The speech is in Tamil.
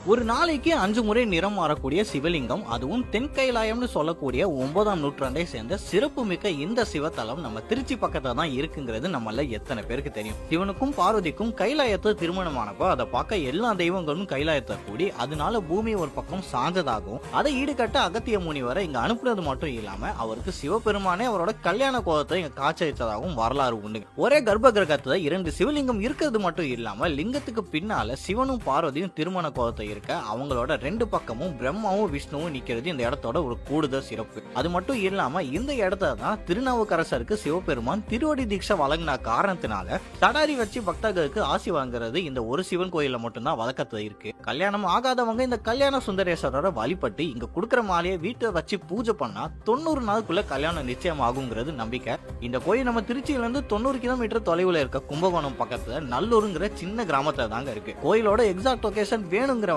ஒரு நாளைக்கு 5 முறை நிறம் மாறக்கூடிய சிவலிங்கம், அதுவும் தென் கைலாயம்னு சொல்லக்கூடிய 9ஆம் நூற்றாண்டை சேர்ந்த சிறப்பு மிக்க இந்த சிவத்தலம் நம்ம திருச்சி பக்கத்துல தான் இருக்குங்கிறது நம்மள எத்தனை பேருக்கு தெரியும். சிவனுக்கும் பார்வதிக்கும் கைலாயத்தை திருமணமானப்போ அதை பார்க்க எல்லா தெய்வங்களும் கைலாயத்தை கூடி அதனால பூமி ஒரு பக்கம் சாஞ்சதாகவும் அதை ஈடுகட்ட அகத்திய முனிவரை இங்க அனுப்புனது மட்டும் இல்லாம அவருக்கு சிவபெருமானே அவரோட கல்யாண கோலத்தை இங்க காட்சியளித்ததாகவும் வரலாறு உண்டு. ஒரே கர்ப்ப கிரகத்துல 2 சிவலிங்கம் இருக்கிறது மட்டும் இல்லாம லிங்கத்துக்கு பின்னால சிவனும் பார்வதியும் திருமண கோலத்தை இருக்க அவங்களோட 2 பக்கமும் பிரம்மாவும் விஷ்ணுவும் நிக்கிறது இந்த இடத்தோட ஒரு கூடுதல் சிறப்பு. அது மட்டும் இல்லாம இந்த இடத்துல தான் திருநாவுக்கரசருக்கு சிவபெருமான் திருவடி தீட்சை வழங்கின காரணத்தினால தடாரி வச்சு பக்தர்களுக்கு ஆசி வாங்குறது இந்த ஒரு சிவன் கோயில மட்டும்தான் வழக்கத்துல இருக்கு. கல்யாணம் ஆகாதவங்க இந்த கல்யாண சுந்தரேஸ்வரரை வழிபட்டு இங்க கொடுக்கற மாலையை வீட்டை வச்சு பூஜை பண்ணா 90 நாளுக்குள்ள கல்யாணம் நிச்சயம் ஆகுங்கிறது நம்பிக்கை. இந்த கோயில் நம்ம திருச்சியில இருந்து 90 கிலோமீட்டர் தொலைவுல இருக்க கும்பகோணம் பக்கத்துல நல்லூருங்கிற சின்ன கிராமத்துல தாங்க இருக்கு. கோயிலோட எக்ஸாக்ட் லொகேஷன் வேணுங்கிற